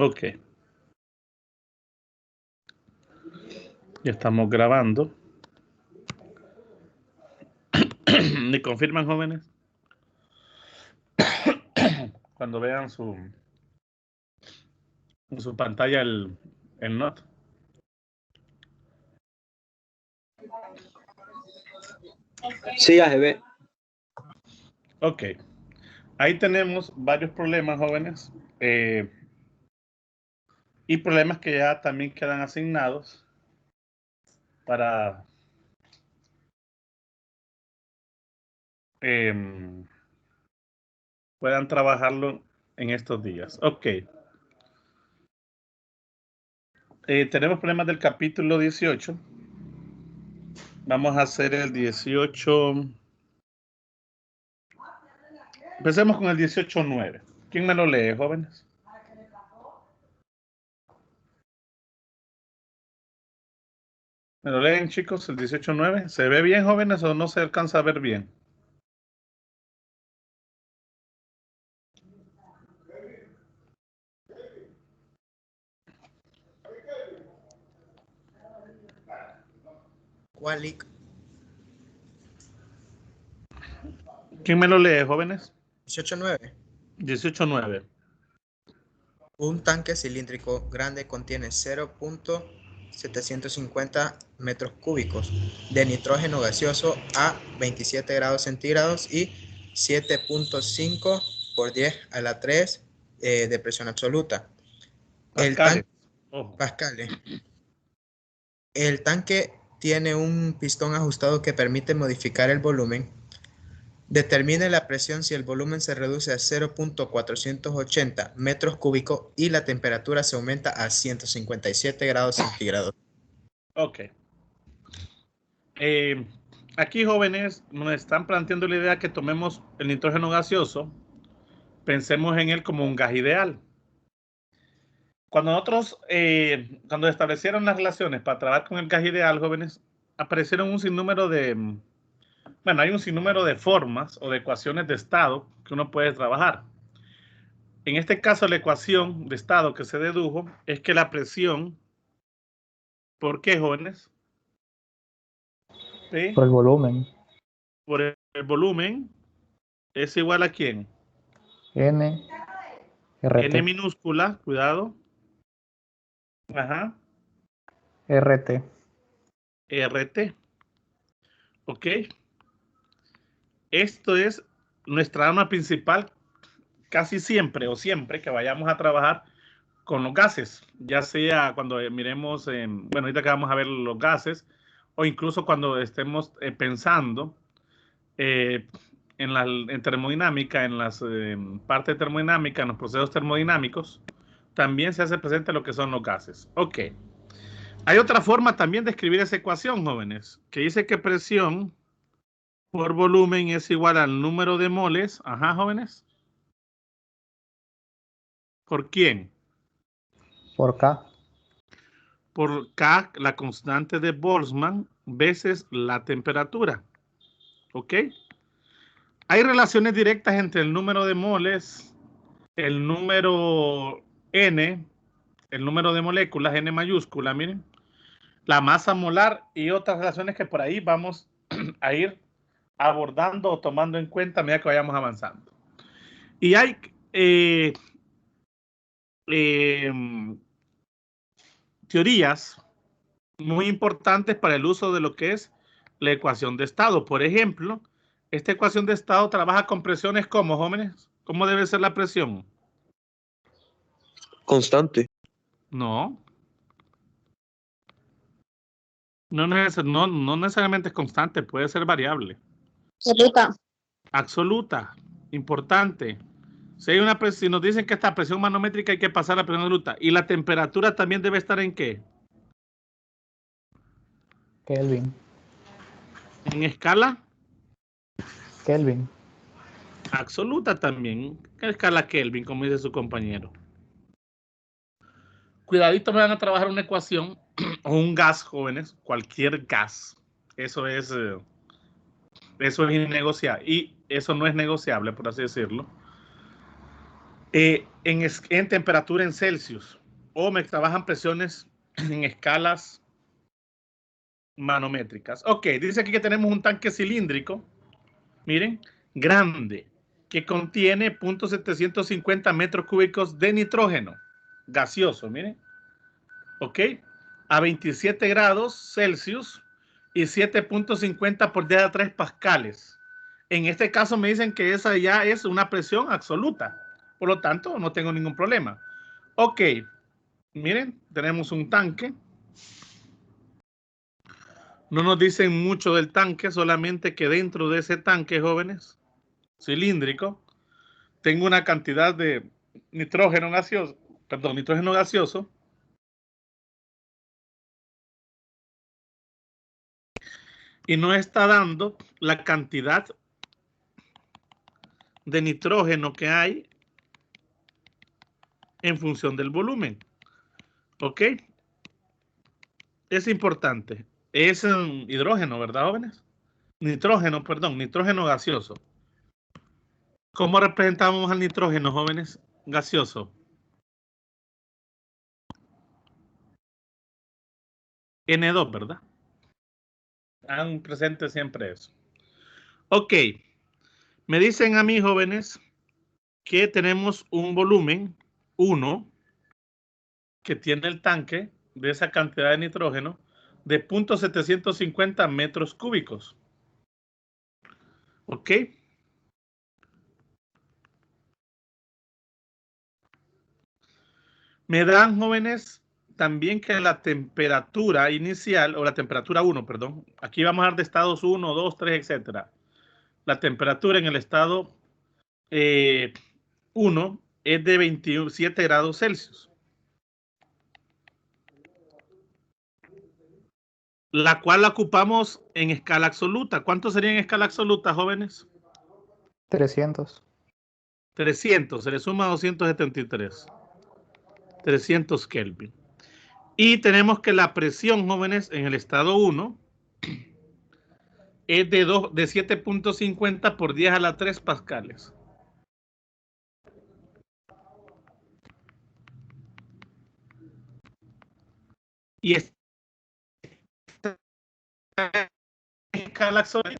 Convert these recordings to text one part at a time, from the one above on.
Ok. Ya estamos grabando. ¿Me confirman, jóvenes? Cuando vean en su pantalla el note. Sí, AGB. Ok. Ahí tenemos varios problemas, jóvenes. Y problemas que ya también quedan asignados para puedan trabajarlo en estos días. Ok. Tenemos problemas del capítulo 18. Vamos a hacer el 18. Empecemos con el 18.9. ¿Quién me lo lee, jóvenes? ¿Me lo leen, chicos, el 18.9? ¿Se ve bien, jóvenes, o no se alcanza a ver bien? Walik. ¿Quién me lo lee, jóvenes? 18.9. 18.9. Un tanque cilíndrico grande contiene 0.750 metros cúbicos de nitrógeno gaseoso a 27 grados centígrados y 7.5 por 10 a la 3 de presión absoluta. Pascales. Pascales. El tanque tiene un pistón ajustado que permite modificar el volumen. Determine la presión si el volumen se reduce a 0.480 metros cúbicos y la temperatura se aumenta a 157 grados centígrados. Ok. Aquí, jóvenes, nos están planteando la idea que tomemos el nitrógeno gaseoso, pensemos en él como un gas ideal. Cuando nosotros, cuando establecieron las relaciones para trabajar con el gas ideal, jóvenes, aparecieron un sinnúmero de, bueno, hay un sinnúmero de formas o de ecuaciones de estado que uno puede trabajar. En este caso, la ecuación de estado que se dedujo es que la presión, ¿por qué, jóvenes? ¿Sí? Por el volumen. Por el volumen es igual a ¿quién? N, RT. N minúscula, cuidado. Ajá. RT. RT. Ok. Esto es nuestra arma principal casi siempre o siempre que vayamos a trabajar con los gases, ya sea cuando miremos, bueno, ahorita que vamos a ver los gases, o incluso cuando estemos pensando en termodinámica, en las partes de termodinámica, en los procesos termodinámicos, también se hace presente lo que son los gases. Ok. Hay otra forma también de escribir esa ecuación, jóvenes, que dice que presión por volumen es igual al número de moles. Ajá, jóvenes. ¿Por quién? Por K. Por K, la constante de Boltzmann, veces la temperatura. ¿Ok? Hay relaciones directas entre el número de moles, el número N, el número de moléculas, N mayúscula, miren, la masa molar y otras relaciones que por ahí vamos a ir abordando o tomando en cuenta a medida que vayamos avanzando. Y hay teorías muy importantes para el uso de lo que es la ecuación de estado. Por ejemplo, esta ecuación de estado trabaja con presiones como, jóvenes. ¿Cómo debe ser la presión? Constante. No. No necesariamente es constante, puede ser variable. Absoluta. Absoluta. Importante. Si nos dicen que esta presión manométrica hay que pasar a la presión absoluta. ¿Y la temperatura también debe estar en qué? Kelvin. ¿En escala? Kelvin. Absoluta también. ¿Qué escala Kelvin, como dice su compañero? Cuidadito, me van a trabajar una ecuación o un gas, jóvenes, cualquier gas. Eso es innegociable y eso no es negociable, por así decirlo. En temperatura en Celsius, o me trabajan presiones en escalas manométricas. Ok, dice aquí que tenemos un tanque cilíndrico, miren, grande, que contiene 0.750 metros cúbicos de nitrógeno gaseoso, miren, ok, a 27 grados Celsius y 7.50 por 10 a 3 pascales. En este caso me dicen que esa ya es una presión absoluta, por lo tanto no tengo ningún problema. Ok, miren, tenemos un tanque. No nos dicen mucho del tanque, solamente que dentro de ese tanque, jóvenes, cilíndrico, tengo una cantidad de nitrógeno gaseoso, y no está dando la cantidad de nitrógeno que hay en función del volumen. ¿Ok? Es importante. Es hidrógeno, ¿verdad, jóvenes? Nitrógeno, perdón, nitrógeno gaseoso. ¿Cómo representamos al nitrógeno, jóvenes? Gaseoso. N2, ¿verdad? Han presente siempre eso. Ok. Me dicen a mí, jóvenes, que tenemos un volumen 1 que tiene el tanque de esa cantidad de nitrógeno de 0.750 metros cúbicos. ¿Ok? Me dan, jóvenes, también que la temperatura inicial, o la temperatura 1, perdón, aquí vamos a hablar de estados 1, 2, 3, etcétera. La temperatura en el estado 1 es de 27 grados Celsius. La cual la ocupamos en escala absoluta. ¿Cuánto sería en escala absoluta, jóvenes? 300. 300, se le suma 273. 300 Kelvin. Y tenemos que la presión, jóvenes, en el estado 1 es de 7.50 por 10 a la 3 pascales. Y esta escala absoluta.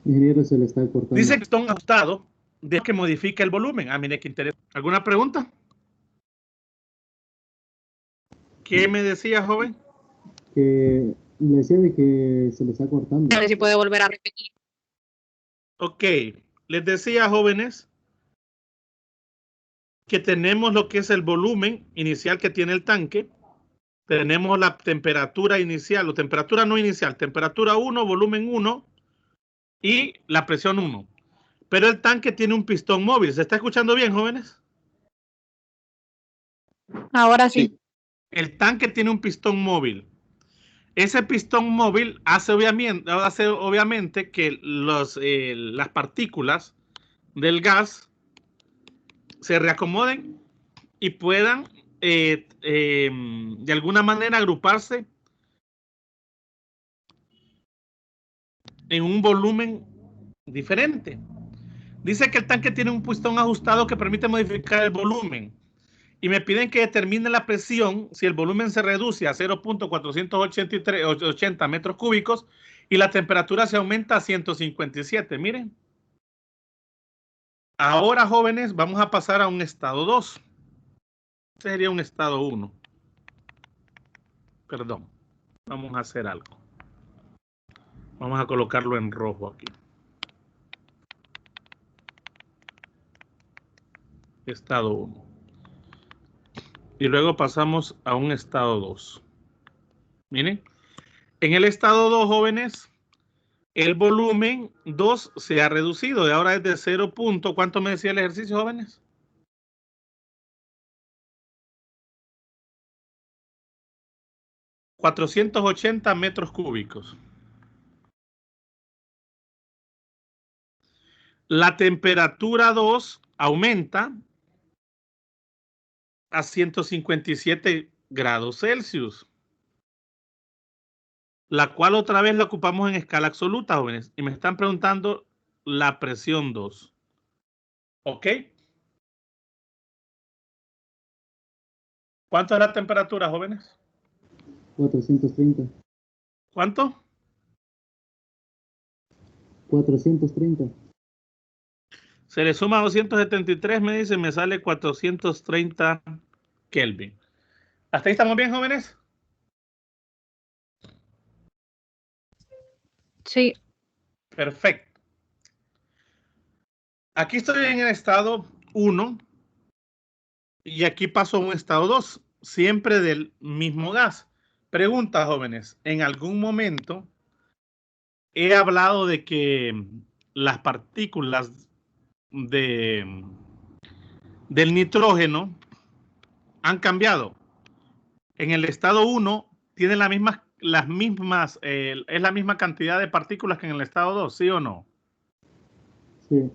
Ingeniero, se le está cortando. Dice que está ajustado de que modifica el volumen. Ah, mire qué interesante. ¿Alguna pregunta? ¿Qué me decía, joven? Que le decía de que se le está cortando. A ver si puede volver a repetir. Ok, les decía, jóvenes, que tenemos lo que es el volumen inicial que tiene el tanque. Tenemos la temperatura inicial, o temperatura no inicial, temperatura 1, volumen 1 y la presión 1. Pero el tanque tiene un pistón móvil. ¿Se está escuchando bien, jóvenes? Ahora sí. El tanque tiene un pistón móvil. Ese pistón móvil hace obviamente que las partículas del gas se reacomoden y puedan de alguna manera agruparse en un volumen diferente. Dice que el tanque tiene un pistón ajustado que permite modificar el volumen. Y me piden que determine la presión si el volumen se reduce a 0.480 metros cúbicos y la temperatura se aumenta a 157. Miren. Ahora, jóvenes, vamos a pasar a un estado 2. Este sería un estado 1. Perdón. Vamos a hacer algo. Vamos a colocarlo en rojo aquí. Estado 1. Y luego pasamos a un estado 2. Miren. En el estado 2, jóvenes, el volumen 2 se ha reducido. De ahora es de 0. ¿Cuánto me decía el ejercicio, jóvenes? 480 metros cúbicos. La temperatura 2 aumenta a 157 grados Celsius. La cual otra vez la ocupamos en escala absoluta, jóvenes. Y me están preguntando la presión 2. ¿Ok? ¿Cuánto es la temperatura, jóvenes? 430. ¿Cuánto? 430. Se le suma 273, me dice, me sale 430 Kelvin. ¿Hasta ahí estamos bien, jóvenes? Sí. Perfecto. Aquí estoy en el estado 1 y aquí paso a un estado 2, siempre del mismo gas. Pregunta, jóvenes, ¿en algún momento he hablado de que las partículas del nitrógeno han cambiado? En el estado 1 tiene las mismas, es la misma cantidad de partículas que en el estado 2, ¿sí o no? Sí.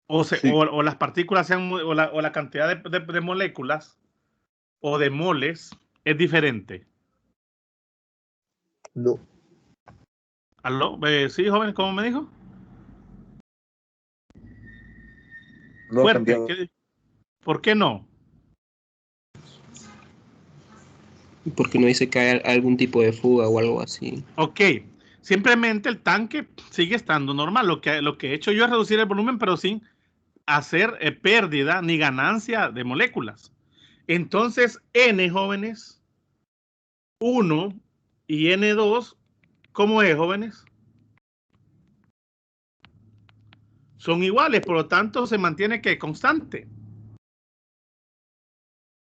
O las partículas sean, o la cantidad de moléculas o de moles es diferente. No. ¿Aló? Sí, joven, ¿cómo me dijo? No ha Fuerte. cambiado. ¿Por qué no? Porque no dice que hay algún tipo de fuga o algo así. Ok. Simplemente el tanque sigue estando normal. Lo que he hecho yo es reducir el volumen, pero sin hacer pérdida ni ganancia de moléculas. Entonces, N, jóvenes, 1 y N2, ¿cómo es, jóvenes? Son iguales, por lo tanto, se mantiene que constante.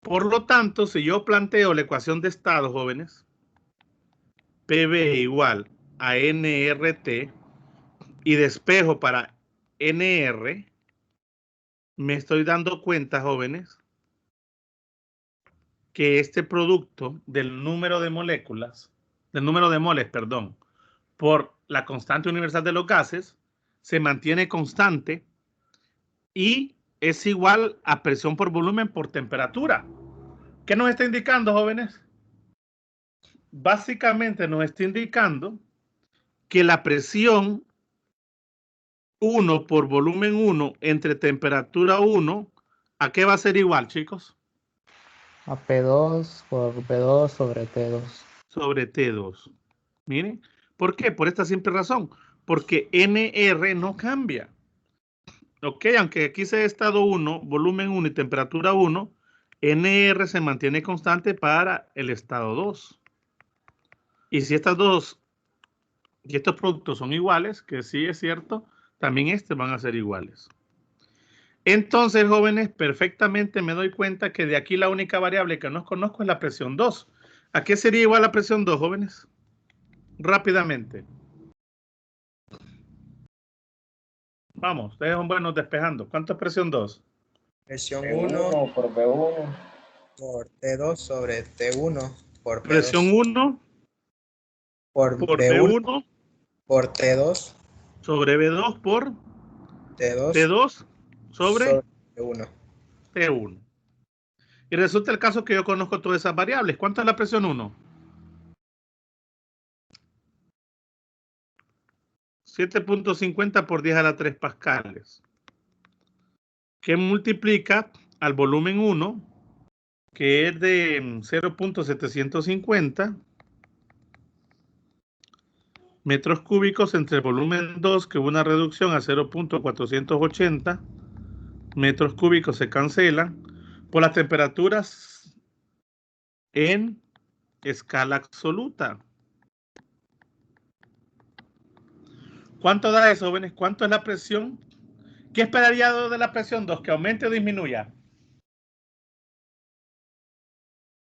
Por lo tanto, si yo planteo la ecuación de estado, jóvenes, PV igual a nRT y despejo para nr, me estoy dando cuenta, jóvenes, que este producto del número de moléculas, del número de moles, perdón, por la constante universal de los gases, se mantiene constante y es igual a presión por volumen por temperatura. ¿Qué nos está indicando, jóvenes? Básicamente nos está indicando que la presión 1 por volumen 1 entre temperatura 1, ¿a qué va a ser igual, chicos? A P2 por P2 sobre T2. Sobre T2. Miren, ¿por qué? Por esta simple razón. Porque NR no cambia. Ok, aunque aquí sea estado 1, volumen 1 y temperatura 1, NR se mantiene constante para el estado 2. Y si estos productos son iguales, que sí es cierto, también estos van a ser iguales. Entonces, jóvenes, perfectamente me doy cuenta que de aquí la única variable que no conozco es la presión 2. ¿A qué sería igual la presión 2, jóvenes? Rápidamente. Vamos, ustedes son buenos despejando. ¿Cuánto es presión 2? Presión P1 1 por B1. por T2 sobre T1 por Presión P2 1 por por B1 B1 por T2 sobre B2 por T2 T2 sobre sobre T1. T1. Y resulta el caso que yo conozco todas esas variables. ¿Cuánto es la presión 1? 7.50 por 10 a la 3 pascales. Que multiplica al volumen 1, que es de 0.750 metros cúbicos entre el volumen 2, que hubo una reducción a 0.480 metros cúbicos, se cancelan por las temperaturas en escala absoluta. ¿Cuánto da eso, jóvenes? ¿Cuánto es la presión? ¿Qué esperaría de la presión 2? ¿Que aumente o disminuya?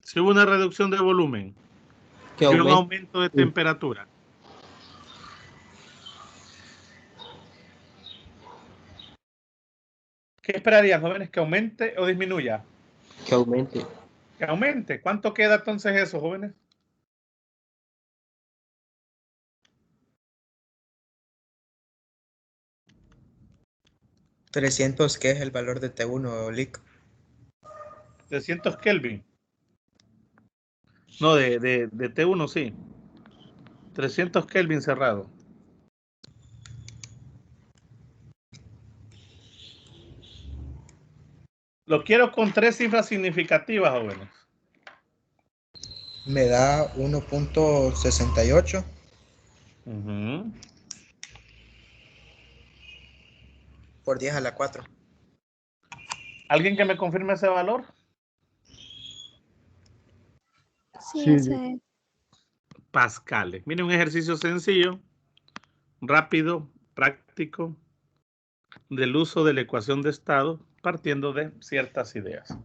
Si hubo una reducción de volumen Que y un aumente. aumento de temperatura. ¿Qué esperarían, jóvenes? ¿Que aumente o disminuya? Que aumente. Que aumente. ¿Cuánto queda entonces eso, jóvenes? ¿300 qué es el valor de T1, Lick? 300 Kelvin. No, de T1 sí. 300 Kelvin cerrado. Lo quiero con 3 cifras significativas, jóvenes. Me da 1.68 por 10 a la 4. ¿Alguien que me confirme ese valor? Sí, Sí, ese es. Pascales. Miren, un ejercicio sencillo, rápido, práctico, del uso de la ecuación de estado partiendo de ciertas ideas.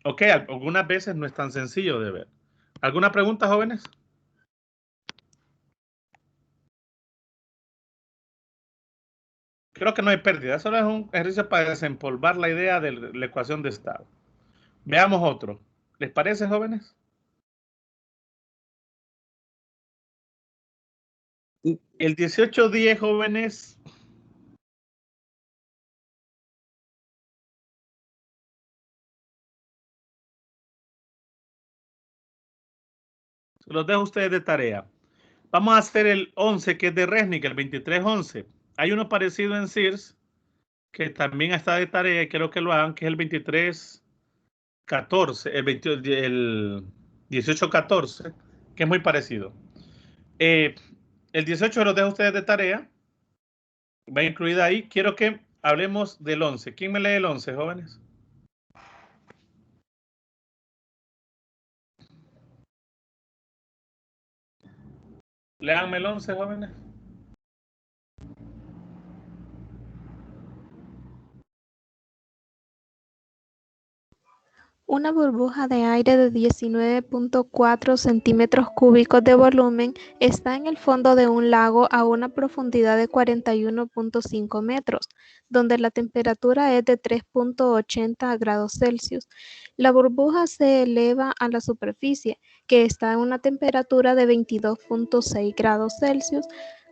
Ok, algunas veces no es tan sencillo de ver. ¿Alguna pregunta, jóvenes? Creo que no hay pérdida. Solo es un ejercicio para desempolvar la idea de la ecuación de estado. Veamos otro. ¿Les parece, jóvenes? El 1810, jóvenes, se los dejo a ustedes de tarea. Vamos a hacer el 11, que es de Resnick, el 2311. Hay uno parecido en Sears, que también está de tarea y quiero que lo hagan, que es el 2314, el 1814, que es muy parecido. El 18 lo dejo a ustedes de tarea. Va incluida ahí. Quiero que hablemos del 11. ¿Quién me lee el 11, jóvenes? Léanme el 11, jóvenes. Una burbuja de aire de 19.4 centímetros cúbicos de volumen está en el fondo de un lago a una profundidad de 41.5 metros, donde la temperatura es de 3.80 grados Celsius. La burbuja se eleva a la superficie, que está a una temperatura de 22.6 grados Celsius.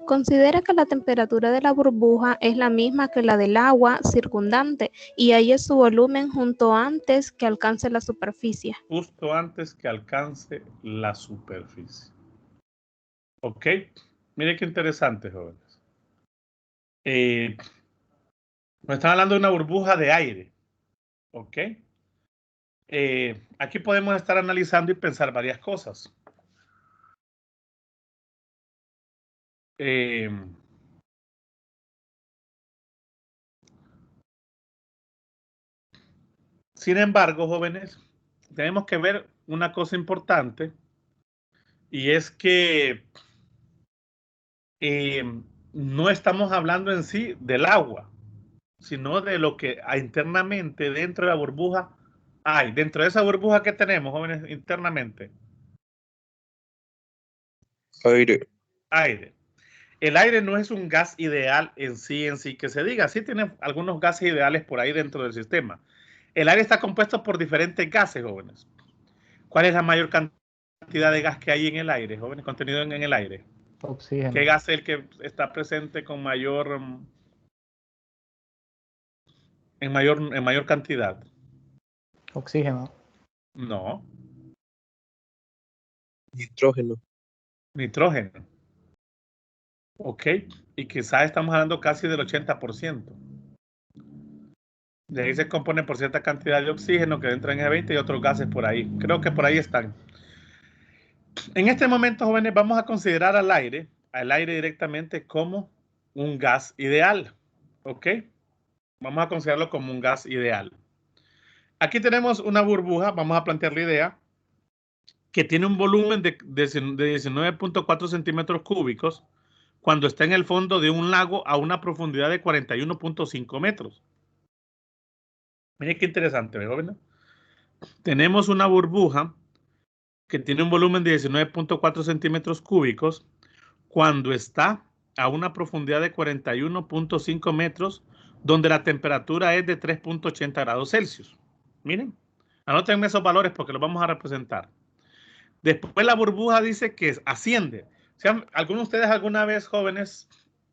Considera que la temperatura de la burbuja es la misma que la del agua circundante y halla su volumen justo antes que alcance la superficie. Justo antes que alcance la superficie. Ok. Mire qué interesante, jóvenes. Nos están hablando de una burbuja de aire. Ok. Aquí podemos estar analizando y pensar varias cosas. Sin embargo, jóvenes, tenemos que ver una cosa importante y es que no estamos hablando en sí del agua, sino de lo que internamente dentro de la burbuja hay. Dentro de esa burbuja que tenemos, jóvenes, internamente. Aire. Aire. El aire no es un gas ideal en sí que se diga. Sí tiene algunos gases ideales por ahí dentro del sistema. El aire está compuesto por diferentes gases, jóvenes. ¿Cuál es la mayor cantidad de gas que hay en el aire, jóvenes? Contenido en el aire. Oxígeno. ¿Qué gas es el que está presente con mayor en mayor cantidad? Oxígeno. No, Nitrógeno. nitrógeno. Ok, y quizás estamos hablando casi del 80%. De ahí se compone por cierta cantidad de oxígeno que entra en el 20 y otros gases por ahí. Creo que por ahí están. En este momento, jóvenes, vamos a considerar al aire directamente como un gas ideal. ¿Ok? Vamos a considerarlo como un gas ideal. Aquí tenemos una burbuja, vamos a plantear la idea, que tiene un volumen de 19.4 centímetros cúbicos cuando está en el fondo de un lago a una profundidad de 41.5 metros. Miren qué interesante, ¿verdad? Tenemos una burbuja que tiene un volumen de 19.4 centímetros cúbicos cuando está a una profundidad de 41.5 metros, donde la temperatura es de 3.80 grados Celsius. Miren, anoten esos valores porque los vamos a representar. Después la burbuja dice que asciende. ¿Alguno de ustedes alguna vez, jóvenes,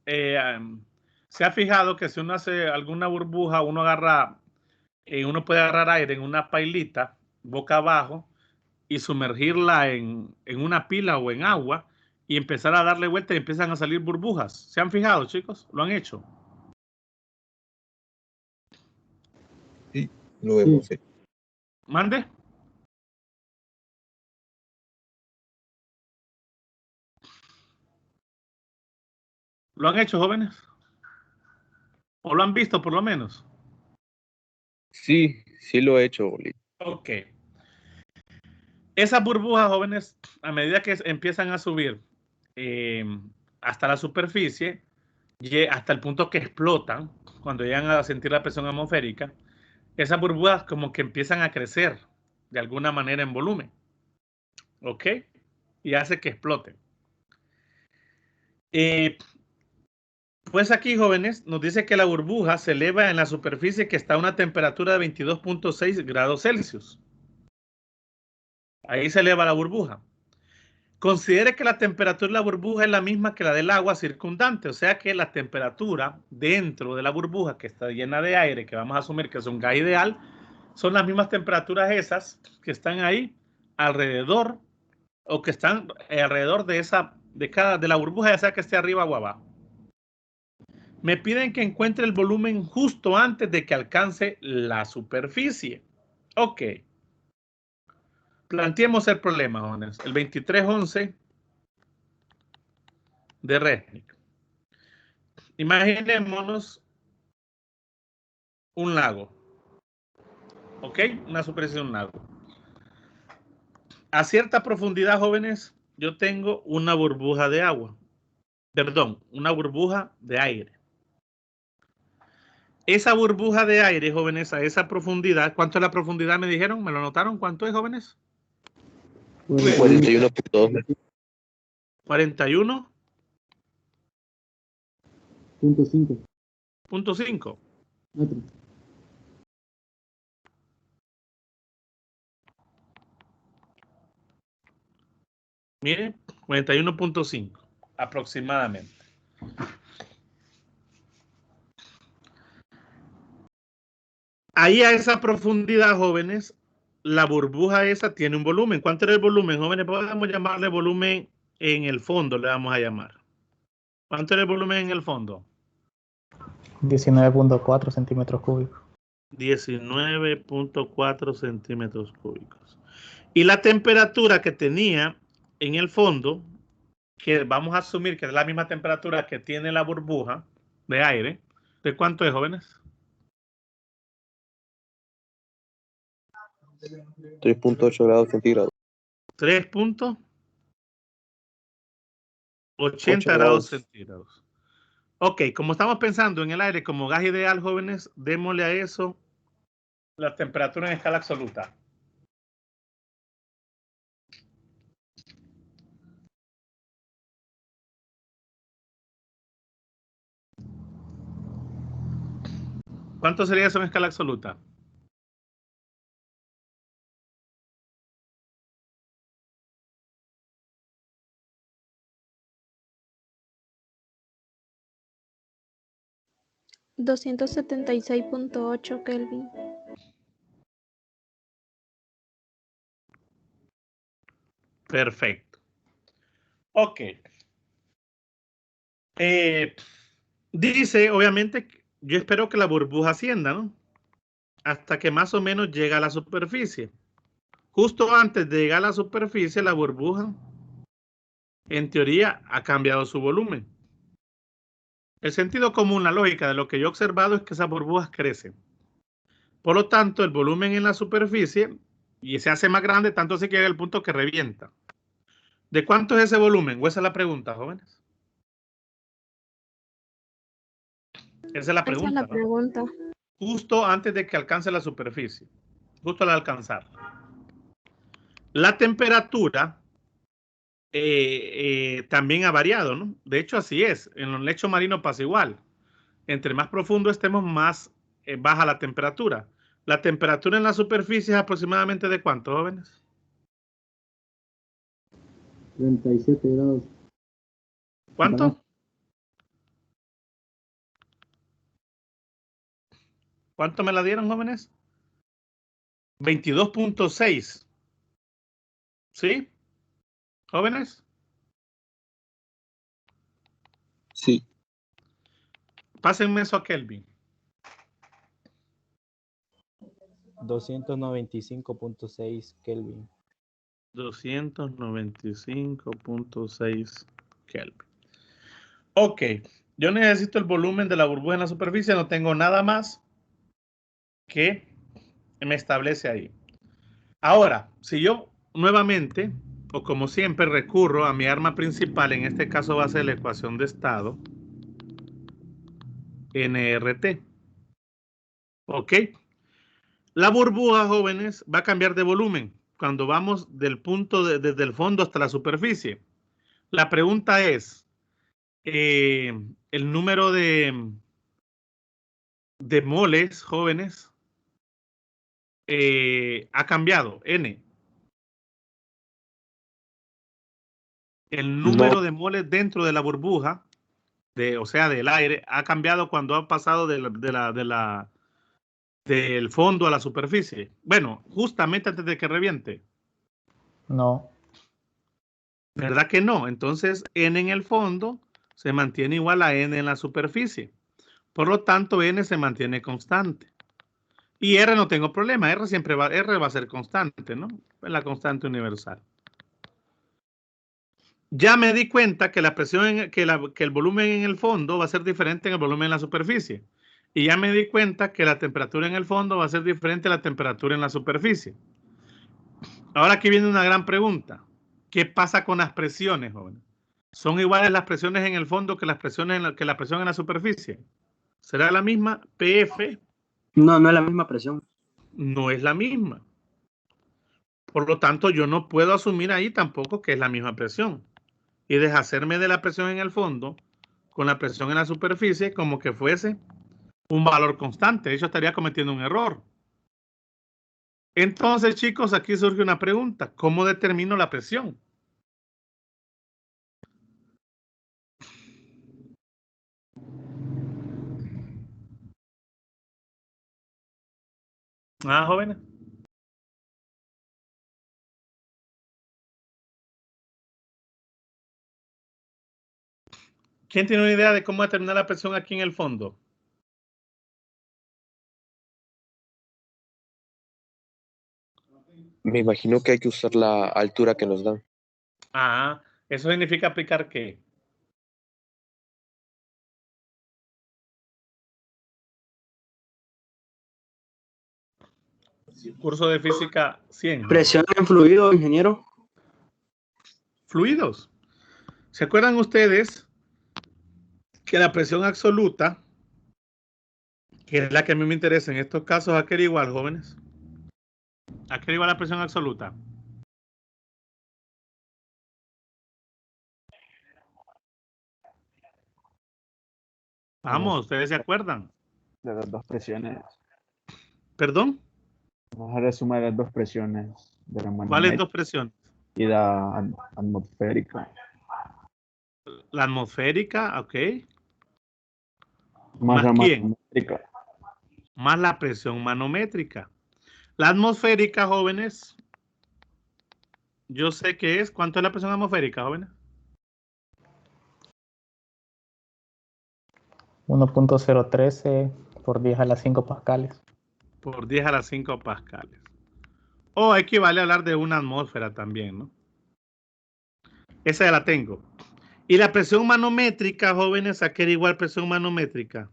se ha fijado que si uno hace alguna burbuja, uno puede agarrar aire en una pailita, boca abajo, y sumergirla en una pila o en agua y empezar a darle vuelta y empiezan a salir burbujas? ¿Se han fijado, chicos? ¿Lo han hecho? Sí, lo vemos, sí. Mande. ¿Lo han hecho, jóvenes? ¿O lo han visto por lo menos? Sí, sí lo he hecho, Bolito. Ok. Esas burbujas, jóvenes, a medida que empiezan a subir hasta la superficie, hasta el punto que explotan, cuando llegan a sentir la presión atmosférica, esas burbujas como que empiezan a crecer de alguna manera en volumen. ¿Ok? Y hace que exploten. Pues aquí, jóvenes, nos dice que la burbuja se eleva en la superficie que está a una temperatura de 22.6 grados Celsius. Ahí se eleva la burbuja. Considere que la temperatura de la burbuja es la misma que la del agua circundante, o sea que la temperatura dentro de la burbuja que está llena de aire, que vamos a asumir que es un gas ideal, son las mismas temperaturas esas que están ahí alrededor o que están alrededor de la burbuja, ya sea que esté arriba o abajo. Me piden que encuentre el volumen justo antes de que alcance la superficie. Ok. Planteemos el problema, jóvenes. El 2311 de Resnick. Imaginémonos un lago. ¿Ok? Una superficie de un lago. A cierta profundidad, jóvenes, yo tengo una burbuja de agua. Perdón, una burbuja de aire. Esa burbuja de aire, jóvenes, a esa profundidad, ¿cuánto es la profundidad? Me dijeron, ¿me lo notaron? ¿Cuánto es, jóvenes? 41.2 metros. 41.5. 5 metros. Miren, 41.5 aproximadamente. Ahí a esa profundidad, jóvenes, la burbuja esa tiene un volumen. ¿Cuánto era el volumen, jóvenes? Podemos llamarle volumen en el fondo, le vamos a llamar. ¿Cuánto era el volumen en el fondo? 19.4 centímetros cúbicos. 19.4 centímetros cúbicos. Y la temperatura que tenía en el fondo, que vamos a asumir que es la misma temperatura que tiene la burbuja de aire, ¿de cuánto es, jóvenes? 3.8 grados centígrados. 3.80 8 grados grados. centígrados. Ok, como estamos pensando en el aire como gas ideal, jóvenes, démosle a eso la temperatura en escala absoluta. ¿Cuánto sería eso en escala absoluta? $276.8 Kelvin. Perfecto. Ok. Dice, obviamente, yo espero que la burbuja ascienda, ¿no? Hasta que más o menos llega a la superficie. Justo antes de llegar a la superficie, la burbuja, en teoría, ha cambiado su volumen. El sentido común, la lógica de lo que yo he observado es que esas burbujas crecen. Por lo tanto, el volumen en la superficie y se hace más grande, tanto así que llega el punto que revienta. ¿De cuánto es ese volumen? O esa es la pregunta, jóvenes. Esa es la Esa es pregunta, la pregunta. ¿no? Justo antes de que alcance la superficie. Justo al alcanzar. La temperatura también ha variado, ¿no? De hecho, así es. En los lechos marinos pasa igual. Entre más profundo estemos, más baja la temperatura. La temperatura en la superficie es aproximadamente ¿de cuánto, jóvenes? 37 grados. ¿Cuánto? ¿Cuánto me la dieron, jóvenes? 22.6. ¿Sí? ¿Jóvenes? Sí. Pásenme eso a Kelvin. 295.6 Kelvin. 295.6 Kelvin. Ok, yo necesito el volumen de la burbuja en la superficie, no tengo nada más que me establece ahí. Ahora, si yo nuevamente, o como siempre, recurro a mi arma principal, en este caso va a ser la ecuación de estado, nRT. Ok. La burbuja, jóvenes, va a cambiar de volumen cuando vamos del punto desde el fondo hasta la superficie. La pregunta es, el número de moles, jóvenes, ha cambiado, N. El número de moles dentro de la burbuja, o sea, del aire, ha cambiado cuando ha pasado del fondo a la superficie. Bueno, justamente antes de que reviente. No. ¿Verdad que no? Entonces, N en el fondo se mantiene igual a N en la superficie. Por lo tanto, N se mantiene constante. Y R no tengo problema. R va a ser constante, ¿no? Es la constante universal. Ya me di cuenta que la presión, que el volumen en el fondo va a ser diferente en el volumen en la superficie. Y ya me di cuenta que la temperatura en el fondo va a ser diferente a la temperatura en la superficie. Ahora aquí viene una gran pregunta. ¿Qué pasa con las presiones, jóvenes? ¿Son iguales las presiones en el fondo que la presión en la superficie? ¿Será la misma? PF No, no es la misma presión. no es la misma. Por lo tanto, yo no puedo asumir ahí tampoco que es la misma presión. Y deshacerme de la presión en el fondo con la presión en la superficie como que fuese un valor constante. De hecho, estaría cometiendo un error. Entonces, chicos, aquí surge una pregunta. ¿Cómo determino la presión? Ah, jóvenes. ¿Quién tiene una idea de cómo determinar la presión aquí en el fondo? Me imagino que hay que usar la altura que nos dan. Ah, eso significa aplicar ¿qué? Curso de física 100. Presión en fluido, ingeniero. Fluidos. ¿Se acuerdan ustedes que la presión absoluta, que es la que a mí me interesa en estos casos, ¿a qué era igual, jóvenes? ¿A qué era igual la presión absoluta? Vamos, ¿ustedes se acuerdan? De las dos presiones. ¿Perdón? Vamos a la suma de las dos presiones de la ¿Cuáles manométrica dos presiones? y la atmosférica. La atmosférica, ok. Más ¿Más la quién? manométrica. Más la presión manométrica. La atmosférica, jóvenes, yo sé que es. ¿Cuánto es la presión atmosférica, jóvenes? 1.013 por 10 a las 5 pascales. Por 10 a las 5 pascales. O equivale a hablar de una atmósfera también, ¿no? Esa ya la tengo. Y la presión manométrica, jóvenes, ¿a qué era igual presión manométrica?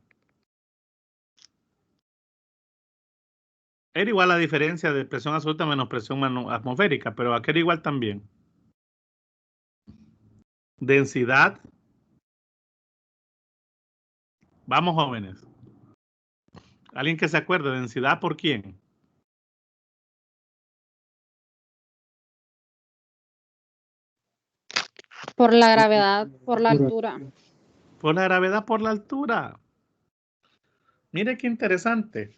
Era igual la diferencia de presión absoluta menos presión atmosférica, pero ¿a qué era igual también? Densidad. Vamos, jóvenes. ¿Alguien que se acuerde? ¿Densidad por quién? Por la gravedad, por la altura. Por la gravedad, por la altura. Mire qué interesante.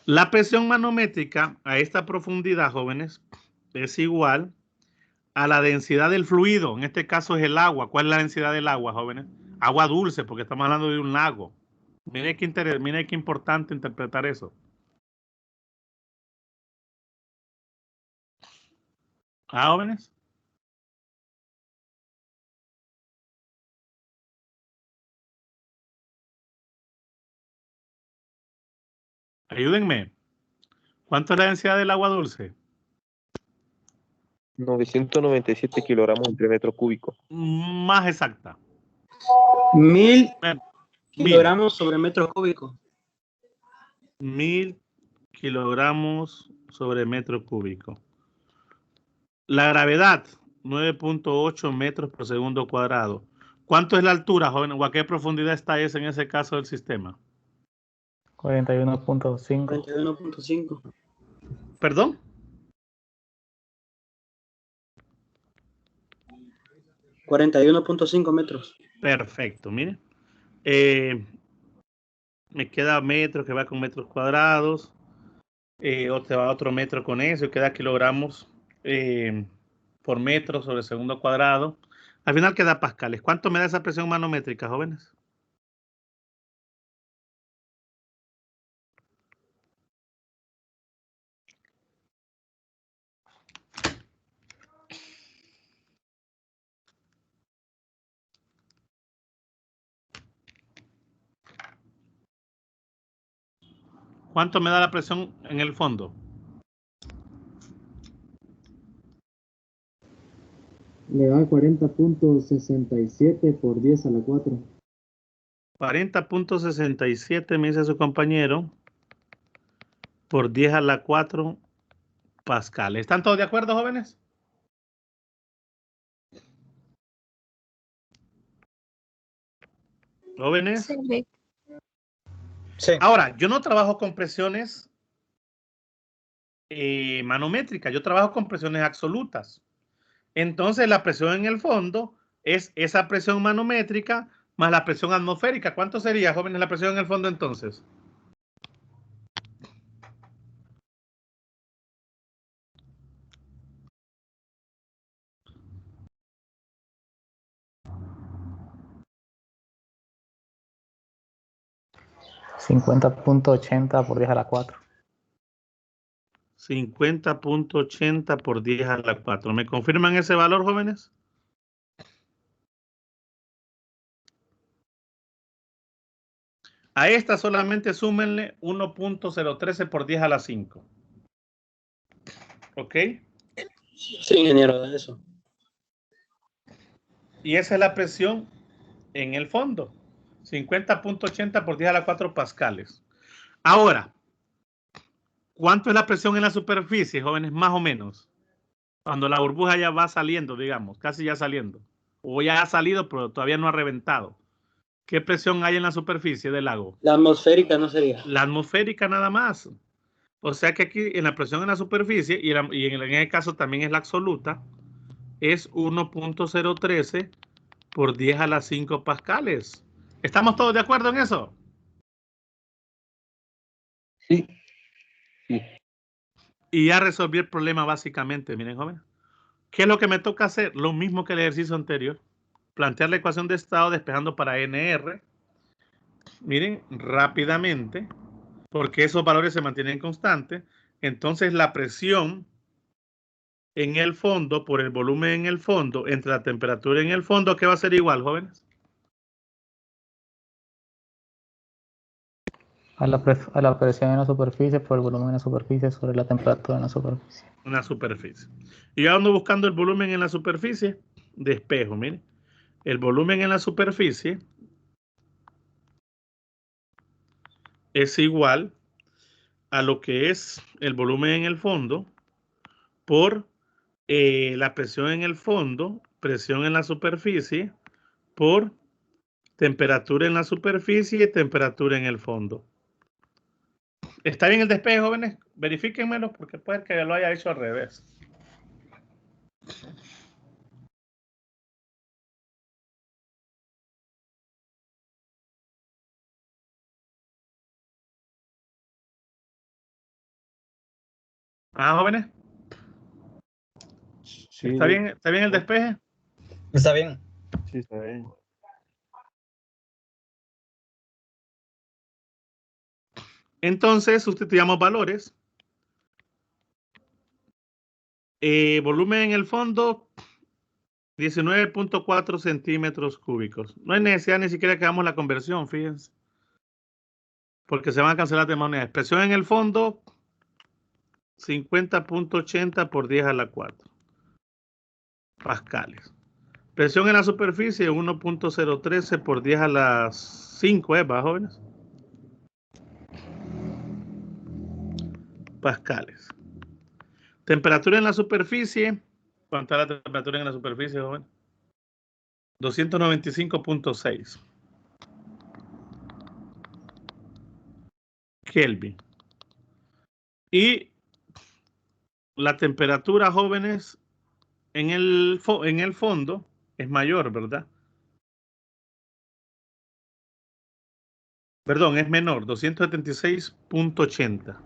La presión manométrica a esta profundidad, jóvenes, es igual a la densidad del fluido. En este caso es el agua. ¿Cuál es la densidad del agua, jóvenes? Agua dulce, porque estamos hablando de un lago. Mire qué importante interpretar eso. ¿Ah, jóvenes? Ayúdenme. ¿Cuánto es la densidad del agua dulce? 997 kilogramos entre metro cúbico. Más exacta. 1000 1000 kilogramos sobre metro cúbico. 1000 kilogramos sobre metro cúbico. La gravedad, 9.8 metros por segundo cuadrado. ¿Cuánto es la altura, joven? ¿O a qué profundidad está ese en ese caso del sistema? 41.5. 41.5. ¿Perdón? 41.5 metros. Perfecto, mire. Me queda metro que va con metros cuadrados. O te va otro metro con eso y queda kilogramos por metro sobre segundo cuadrado. Al final queda pascales. ¿Cuánto me da esa presión manométrica, jóvenes? ¿Cuánto me da la presión en el fondo? Le da 40.67 por 10 a la 4. 40.67 me dice su compañero por 10 a la 4 pascales. ¿Están todos de acuerdo, jóvenes? ¿Jóvenes? Sí. Sí. Ahora, yo no trabajo con presiones manométricas, yo trabajo con presiones absolutas. Entonces, la presión en el fondo es esa presión manométrica más la presión atmosférica. ¿Cuánto sería, jóvenes, la presión en el fondo entonces? $50.80 por 10 a la 4. 50.80 por 10 a la 4. ¿Me confirman ese valor, jóvenes? A esta solamente súmenle 1.013 por 10 a la 5. ¿Ok? Sí, ingeniero, de eso. Y esa es la presión en el fondo. 50.80 por 10 a la 4 pascales. Ahora, ¿cuánto es la presión en la superficie, jóvenes? Más o menos. Cuando la burbuja ya va saliendo, digamos, casi ya saliendo. O ya ha salido, pero todavía no ha reventado. ¿Qué presión hay en la superficie del lago? La atmosférica no sería. La atmosférica nada más. O sea que aquí en la presión en la superficie, y en el caso también es la absoluta, es 1.013 por 10 a la 5 pascales. ¿Estamos todos de acuerdo en eso? Sí. Sí. Y ya resolví el problema básicamente, miren, jóvenes. ¿Qué es lo que me toca hacer? Lo mismo que el ejercicio anterior. Plantear la ecuación de estado despejando para NR. Miren, rápidamente, porque esos valores se mantienen constantes. Entonces, la presión en el fondo por el volumen en el fondo entre la temperatura en el fondo, ¿qué va a ser igual, jóvenes? A la presión en la superficie por el volumen en la superficie sobre la temperatura en la superficie. Una superficie. Y yo ando buscando el volumen en la superficie, despejo, miren. El volumen en la superficie es igual a lo que es el volumen en el fondo por la presión en el fondo, presión en la superficie, por temperatura en la superficie y temperatura en el fondo. ¿Está bien el despeje, jóvenes? Verifíquenmelo porque puede que lo haya hecho al revés. Ah, jóvenes. Sí. ¿Está bien el despeje? Está bien. Sí, está bien. Entonces, sustituyamos valores. Volumen en el fondo, 19.4 centímetros cúbicos. No hay necesidad ni siquiera que hagamos la conversión, fíjense. Porque se van a cancelar de manera. Presión en el fondo, 50.80 por 10 a la 4 pascales. Presión en la superficie 1.013 por 10 a la 5, ¿va, jóvenes? Pascales. Temperatura en la superficie. ¿Cuánta es la temperatura en la superficie, joven? 295.6 Kelvin. Y la temperatura, jóvenes, en el fondo es mayor, ¿verdad? Perdón, es menor, 276.80.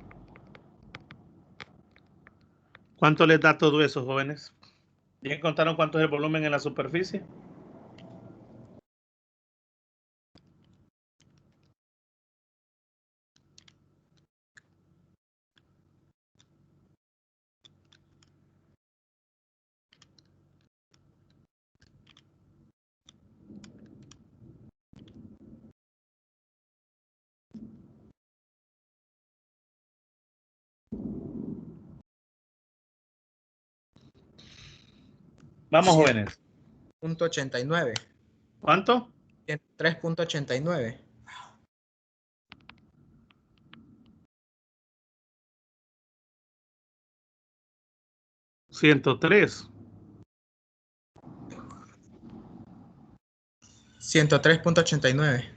¿Cuánto les da todo eso, jóvenes? ¿Ya encontraron cuánto es el volumen en la superficie? Vamos, jóvenes. 3.89. ¿Cuánto? 3.89. $103. 103.89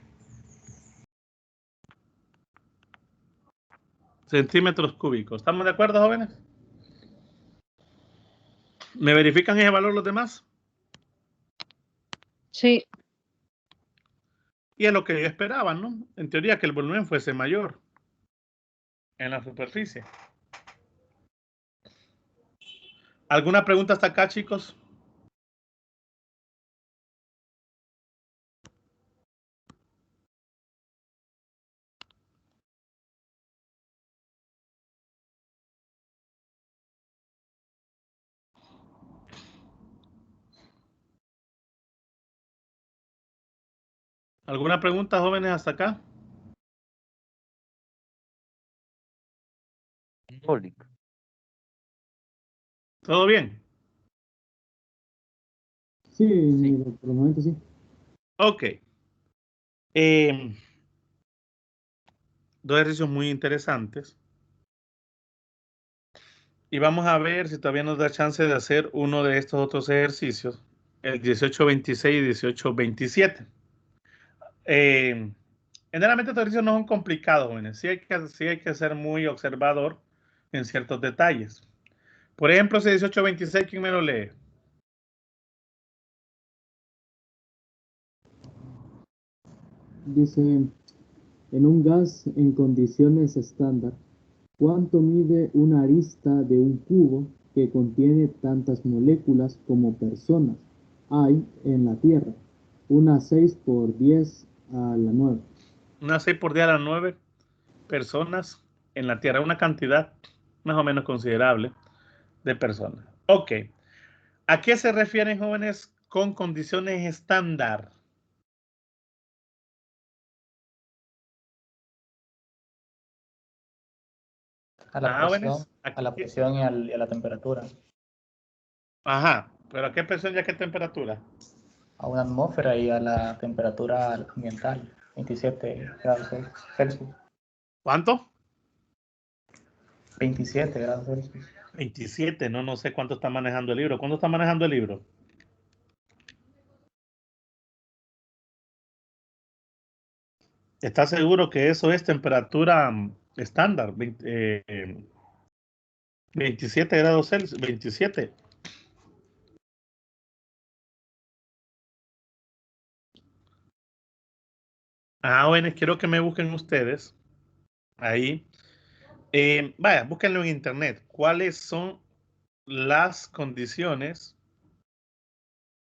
centímetros cúbicos. ¿Estamos de acuerdo, jóvenes? ¿Me verifican ese valor los demás? Sí. Y es lo que yo esperaba, ¿no? En teoría que el volumen fuese mayor en la superficie. ¿Alguna pregunta hasta acá, chicos? ¿Alguna pregunta, jóvenes, hasta acá? No, Lick. ¿Todo bien? Sí, por el momento sí. Ok. Dos ejercicios muy interesantes. Y vamos a ver si todavía nos da chance de hacer uno de estos otros ejercicios, el 18-26 y 18-27. Generalmente estos ejercicios no son complicados, jóvenes. Sí hay que ser muy observador en ciertos detalles. Por ejemplo, ese 18-26, ¿quién me lo lee? Dice, en un gas en condiciones estándar, ¿cuánto mide una arista de un cubo que contiene tantas moléculas como personas hay en la Tierra? Una 6 por 10 a la 9. Una 6 por 10 a la 9 personas en la Tierra. Una cantidad más o menos considerable de personas. Ok. ¿A qué se refieren, jóvenes, con condiciones estándar? A la Jóvenes, presión y a la temperatura. Ajá, pero ¿a qué presión y a qué temperatura? A una atmósfera y a la temperatura ambiental, 27 grados Celsius. ¿Cuánto? 27 grados Celsius. 27, no sé cuánto está manejando el libro. ¿Cuánto está manejando el libro? ¿Estás seguro que eso es temperatura estándar? 27 grados Celsius, 27. Jóvenes, quiero que me busquen ustedes ahí. Vaya, búsquenlo en internet. ¿Cuáles son las condiciones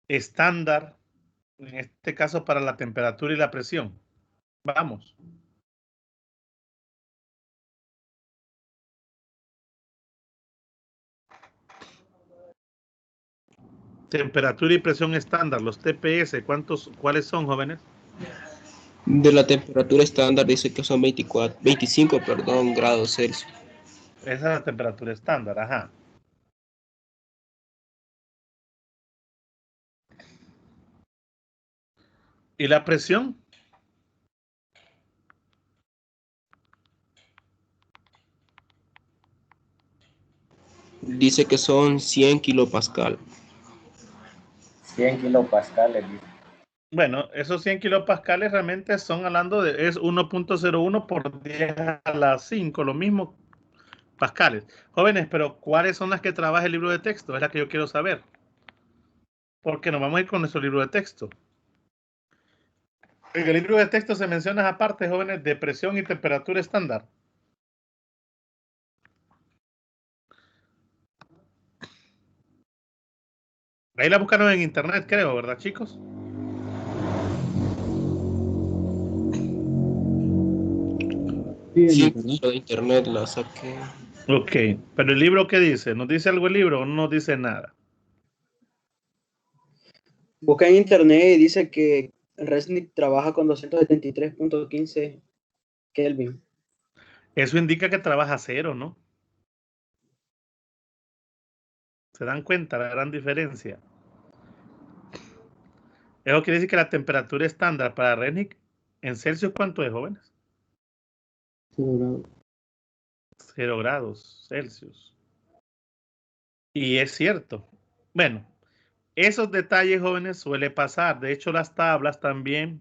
estándar, en este caso para la temperatura y la presión? Vamos. Temperatura y presión estándar, los TPS, ¿cuáles son, jóvenes? De la temperatura estándar dice que son 25 grados Celsius. Esa es la temperatura estándar, ajá. ¿Y la presión? Dice que son 100 kilopascal. 100 kilopascales. Dice. Bueno, esos 100 kilopascales realmente son hablando de, es 1.01 por 10 a la 5, lo mismo pascales. Jóvenes, pero ¿cuáles son las que trabaja el libro de texto? Es la que yo quiero saber. Porque nos vamos a ir con nuestro libro de texto. En el libro de texto se menciona aparte, jóvenes, de presión y temperatura estándar. Ahí la buscaron en internet, creo, ¿verdad, chicos? Sí, en Sí, internet. de internet la saqué. Ok, pero el libro, ¿qué dice? ¿Nos dice algo el libro o no nos dice nada? Busca en internet y dice que Resnick trabaja con 273.15 Kelvin. Eso indica que trabaja cero, ¿no? ¿Se dan cuenta la gran diferencia? Eso quiere decir que la temperatura estándar para Resnick en Celsius, ¿cuánto es, jóvenes? 0 grados. 0 grados Celsius. Y es cierto. Bueno, esos detalles, jóvenes, suele pasar. De hecho, las tablas también,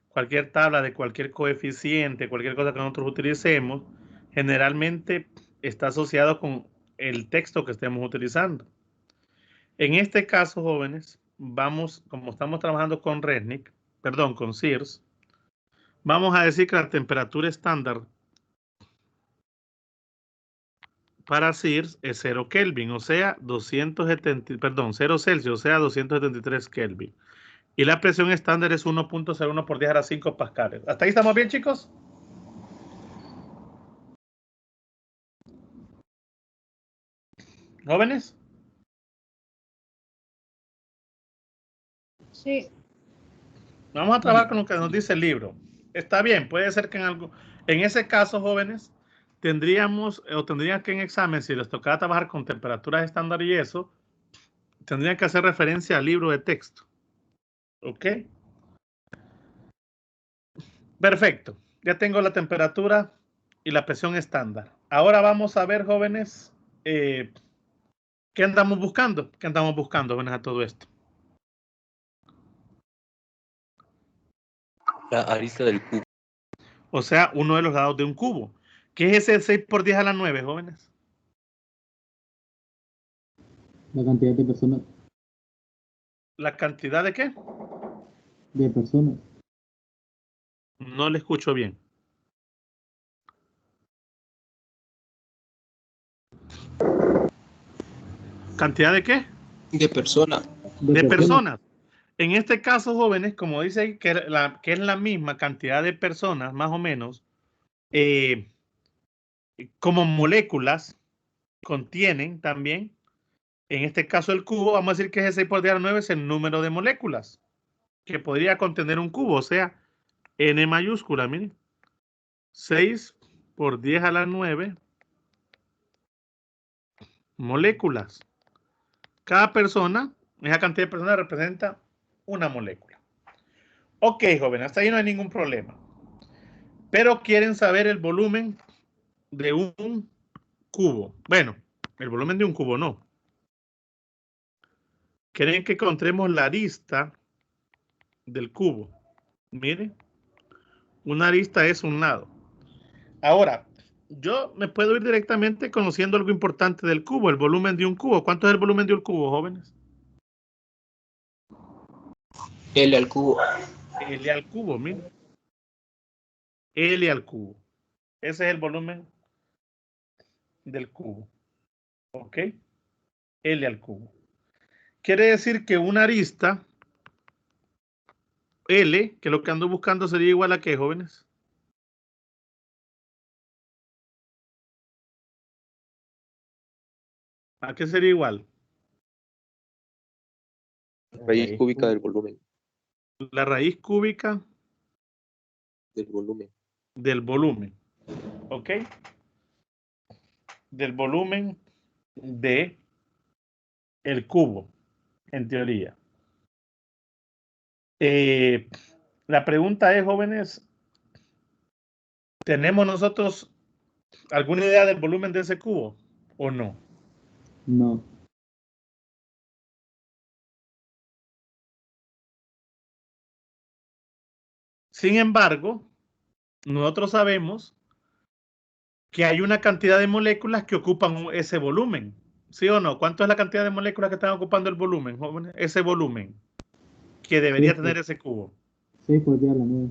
cualquier tabla de cualquier coeficiente, cualquier cosa que nosotros utilicemos, generalmente está asociado con el texto que estemos utilizando. En este caso, jóvenes, vamos, como estamos trabajando con Resnick, perdón, con Sears, vamos a decir que la temperatura estándar para Sears es 0 Kelvin, o sea, 0 Celsius, o sea, 273 Kelvin. Y la presión estándar es 1.01 por 10 a la 5 pascales. ¿Hasta ahí estamos bien, chicos? ¿Jóvenes? Sí. Vamos a trabajar con lo que nos dice el libro. Está bien, puede ser que en ese caso, jóvenes, tendríamos que en examen, si les tocara trabajar con temperaturas estándar y eso, tendrían que hacer referencia al libro de texto. ¿Ok? Perfecto. Ya tengo la temperatura y la presión estándar. Ahora vamos a ver, jóvenes, ¿qué andamos buscando? ¿Qué andamos buscando, jóvenes, a todo esto? La arista del cubo. O sea, uno de los lados de un cubo. ¿Qué es ese 6 por 10 a la 9, jóvenes? La cantidad de personas. ¿La cantidad de qué? De personas. No le escucho bien. ¿Cantidad de qué? De persona. De personas. En este caso, jóvenes, como dice que es la misma cantidad de personas, más o menos, como moléculas contienen también, en este caso el cubo, vamos a decir que ese 6 por 10 a la 9 es el número de moléculas que podría contener un cubo, o sea, N mayúscula, miren. 6 por 10 a la 9 moléculas. Cada persona, esa cantidad de personas representa una molécula. Ok, jóvenes, hasta ahí no hay ningún problema. Pero quieren saber el volumen de un cubo. Bueno, el volumen de un cubo no. Quieren que encontremos la arista del cubo. Miren, una arista es un lado. Ahora, yo me puedo ir directamente conociendo algo importante del cubo, el volumen de un cubo. ¿Cuánto es el volumen de un cubo, jóvenes? L al cubo. L al cubo, miren. L al cubo. Ese es el volumen del cubo. ¿Ok? L al cubo. Quiere decir que una arista L, que lo que ando buscando sería igual a ¿qué, jóvenes? ¿A qué sería igual? Raíz cúbica del volumen. La raíz cúbica Del volumen. del volumen. ¿Ok? del volumen de el cubo, en teoría. La pregunta es, jóvenes, ¿tenemos nosotros alguna idea del volumen de ese cubo o no? No. Sin embargo, nosotros sabemos que hay una cantidad de moléculas que ocupan ese volumen. ¿Sí o no? ¿Cuánto es la cantidad de moléculas que están ocupando el volumen, jóvenes? Ese volumen que debería tener ese cubo. 6 por 10 a la 9.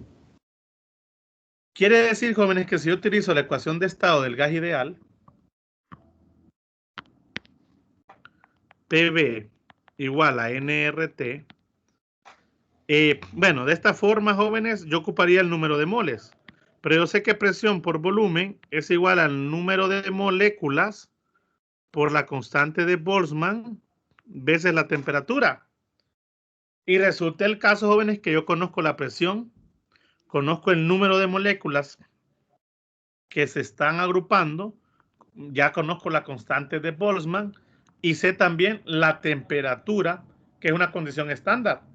Quiere decir, jóvenes, que si yo utilizo la ecuación de estado del gas ideal, PV igual a nRT, bueno, de esta forma, jóvenes, yo ocuparía el número de moles. Pero yo sé que presión por volumen es igual al número de moléculas por la constante de Boltzmann veces la temperatura. Y resulta el caso, jóvenes, que yo conozco la presión, conozco el número de moléculas que se están agrupando, ya conozco la constante de Boltzmann y sé también la temperatura, que es una condición estándar.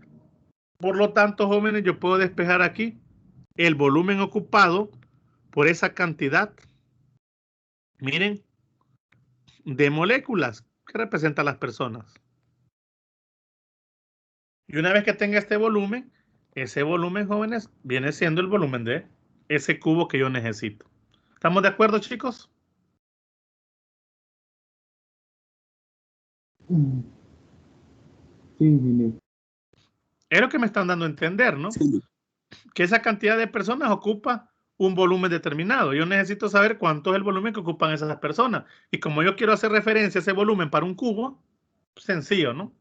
Por lo tanto, jóvenes, yo puedo despejar aquí el volumen ocupado por esa cantidad, miren, de moléculas que representan las personas. Y una vez que tenga este volumen, ese volumen, jóvenes, viene siendo el volumen de ese cubo que yo necesito. ¿Estamos de acuerdo, chicos? Sí, ingeniero. Es lo que me están dando a entender, ¿no? Sí. Que esa cantidad de personas ocupa un volumen determinado. Yo necesito saber cuánto es el volumen que ocupan esas personas. Y como yo quiero hacer referencia a ese volumen para un cubo, sencillo, ¿no?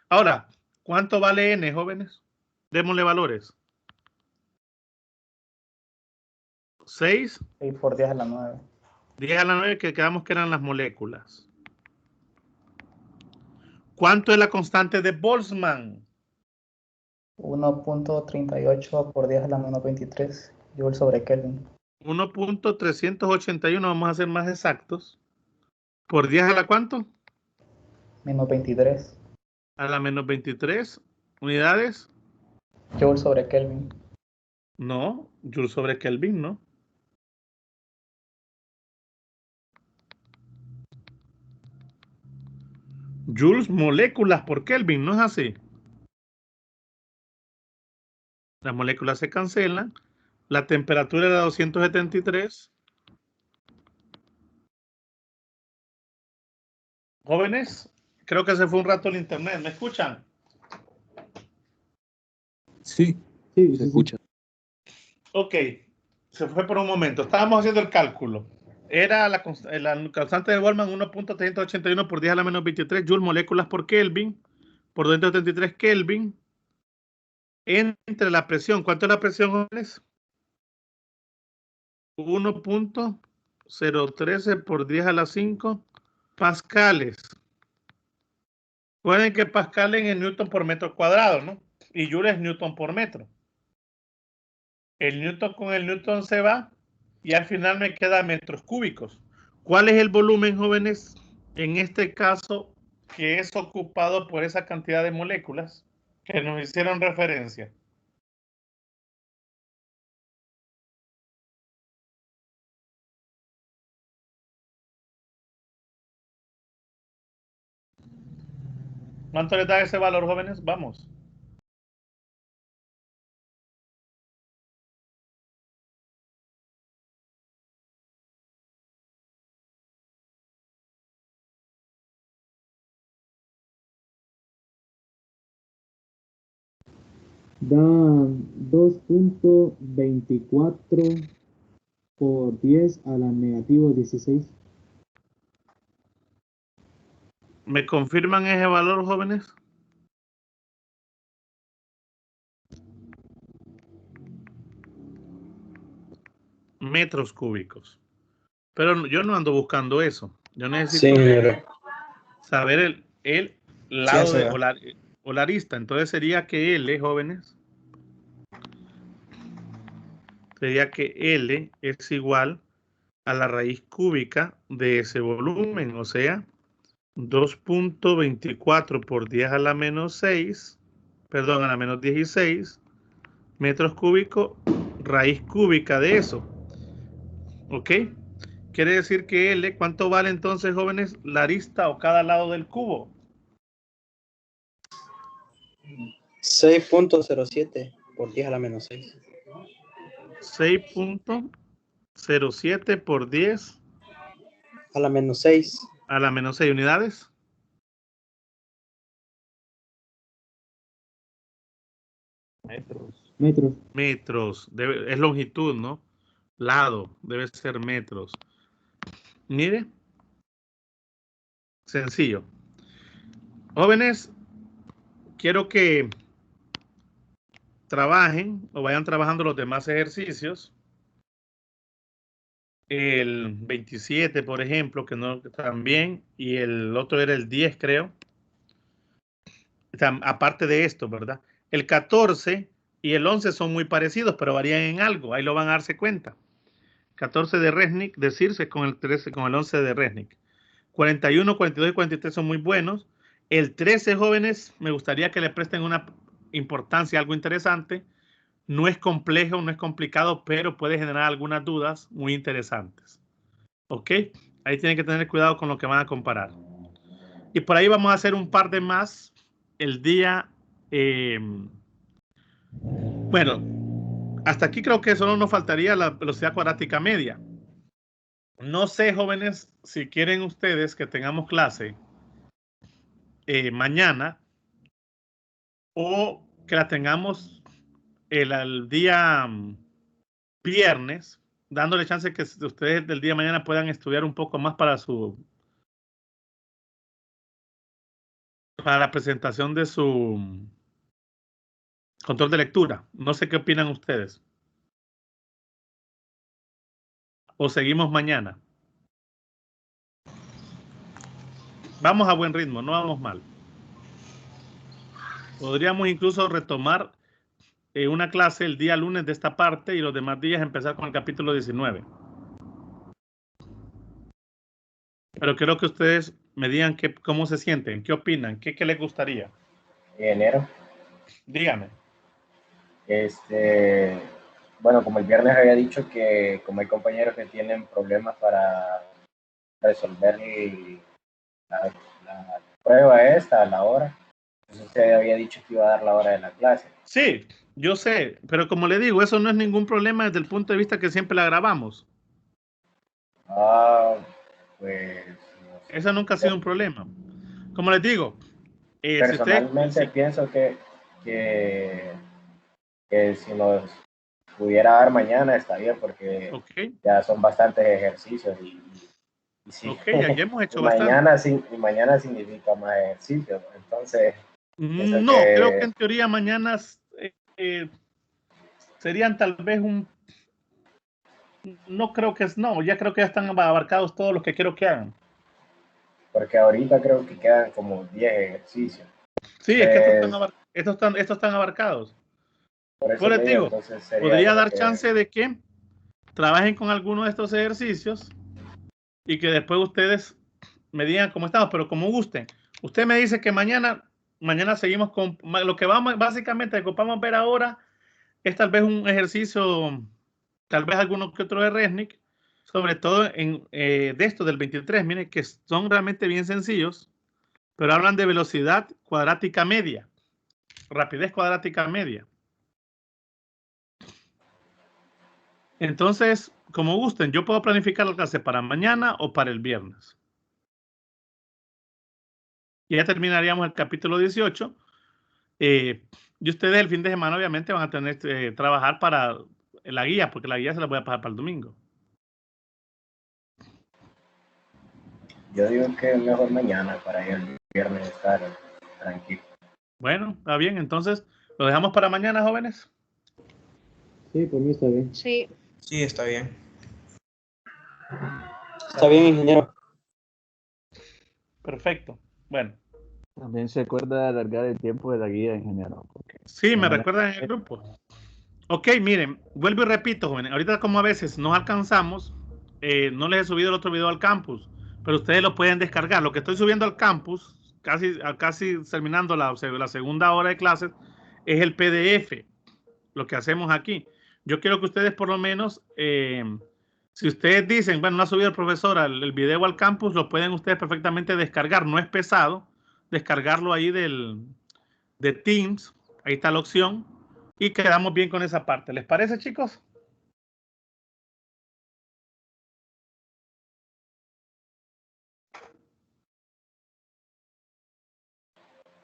Ahora, ¿cuánto vale N, jóvenes? Démosle valores. 6. 6 por 10 a la 9. 10 a la 9 que quedamos que eran las moléculas. ¿Cuánto es la constante de Boltzmann? 1.38 por 10 a la menos 23 Joule sobre Kelvin. 1.381, vamos a ser más exactos. ¿Por 10 a la cuánto? Menos 23. A la menos 23 unidades. Joule sobre Kelvin. No, Joule sobre Kelvin, ¿no? Joules moléculas por Kelvin, ¿no es así? Las moléculas se cancelan. La temperatura era 273. Jóvenes, creo que se fue un rato el internet. ¿Me escuchan? Sí, Sí, se escucha. Ok, se fue por un momento. Estábamos haciendo el cálculo. Era la constante de Boltzmann 1.381 por 10 a la menos 23 Joule moléculas por Kelvin por 273 Kelvin entre la presión. ¿Cuánto es la presión, jóvenes? 1.013 por 10 a la 5 pascales. Recuerden que pascal es newton por metro cuadrado, ¿no? Y joule es newton por metro. El newton con el newton se va y al final me queda metros cúbicos. ¿Cuál es el volumen, jóvenes, en este caso, que es ocupado por esa cantidad de moléculas que nos hicieron referencia? ¿Cuánto le da ese valor, jóvenes? Vamos. Da 2.24 por 10 a la negativo 16. ¿Me confirman ese valor, jóvenes? Metros cúbicos. Pero yo no ando buscando eso. Yo necesito saber el lado de o la arista. Entonces sería que L, jóvenes, sería que L es igual a la raíz cúbica de ese volumen, o sea, 2.24 por 10 a la menos 6, perdón, a la menos 16 metros cúbicos, raíz cúbica de eso. ¿Ok? Quiere decir que L, ¿cuánto vale entonces, jóvenes, la arista o cada lado del cubo? 6.07 por 10 a la menos 6. 6.07 por 10 a la menos 6. A la menos 6 unidades. Metros. Es longitud, ¿no? Lado. Debe ser metros. Mire. Sencillo. Jóvenes, quiero que trabajen o vayan trabajando los demás ejercicios. El 27, por ejemplo, que no también, y el otro era el 10, creo. Aparte de esto, ¿verdad? El 14 y el 11 son muy parecidos, pero varían en algo. Ahí lo van a darse cuenta. 14 de Resnick, decirse con el 13, con el 11 de Resnick. 41, 42 y 43 son muy buenos. El 13, jóvenes, me gustaría que le presten una importancia, algo interesante. No es complejo, no es complicado, pero puede generar algunas dudas muy interesantes. ¿Ok? Ahí tienen que tener cuidado con lo que van a comparar. Y por ahí vamos a hacer un par de más el día... bueno, hasta aquí creo que solo nos faltaría la velocidad cuadrática media. No sé, jóvenes, si quieren ustedes que tengamos clase mañana o que la tengamos el día viernes, dándole chance que ustedes del día de mañana puedan estudiar un poco más para la presentación de su control de lectura. No sé qué opinan ustedes. O seguimos mañana. Vamos a buen ritmo, no vamos mal. Podríamos incluso retomar una clase el día lunes de esta parte y los demás días empezar con el capítulo 19. Pero quiero que ustedes me digan cómo se sienten, qué opinan, qué les gustaría. Enero. Dígame. Bueno, como el viernes había dicho que como hay compañeros que tienen problemas para resolver la prueba esta a la hora, entonces usted había dicho que iba a dar la hora de la clase. Sí, yo sé, pero como le digo, eso no es ningún problema desde el punto de vista que siempre la grabamos. Pues... Eso nunca ha sido un problema. Como les digo, personalmente pienso que si nos pudiera dar mañana está bien, porque ya son bastantes ejercicios y sí, ya hemos hecho mañana significa más ejercicios, entonces no, creo que en teoría mañana serían tal vez no creo que ya creo que ya están abarcados todos los que quiero que hagan. Porque ahorita creo que quedan como 10 ejercicios. Sí, es que estos están abarcados. Por les digo, podría dar chance de que trabajen con alguno de estos ejercicios y que después ustedes me digan cómo estamos, pero como gusten. Usted me dice que mañana seguimos con lo que vamos básicamente que vamos a ver ahora es tal vez un ejercicio, tal vez alguno que otro de Resnick, sobre todo de esto del 23, miren que son realmente bien sencillos, pero hablan de velocidad cuadrática media, rapidez cuadrática media. Entonces, como gusten, yo puedo planificar la clase para mañana o para el viernes. Y ya terminaríamos el capítulo 18. Y ustedes el fin de semana obviamente van a tener que trabajar para la guía, porque la guía se la voy a pasar para el domingo. Yo digo que mejor mañana para el viernes estar tranquilo. Bueno, está bien. Entonces, ¿lo dejamos para mañana, jóvenes? Sí, por mí está bien. Sí. Sí, está bien. Está bien, ingeniero. Perfecto. Bueno. También se acuerda de alargar el tiempo de la guía, ingeniero. Sí, me recuerdan en el grupo. Ok, miren, vuelvo y repito, jóvenes. Ahorita como a veces nos alcanzamos, no les he subido el otro video al campus, pero ustedes lo pueden descargar. Lo que estoy subiendo al campus, casi terminando la segunda hora de clases, es el PDF, lo que hacemos aquí. Yo quiero que ustedes por lo menos, si ustedes dicen, bueno, no ha subido el profesor el video al campus, lo pueden ustedes perfectamente descargar. No es pesado descargarlo ahí de Teams. Ahí está la opción. Y quedamos bien con esa parte. ¿Les parece, chicos?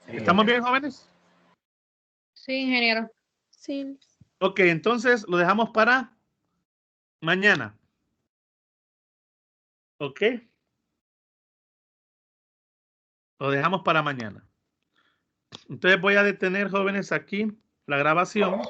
Sí, ¿estamos bien, jóvenes? Sí, ingeniero. Sí. Ok, entonces lo dejamos para mañana. Ok. Lo dejamos para mañana. Entonces voy a detener, jóvenes, aquí la grabación.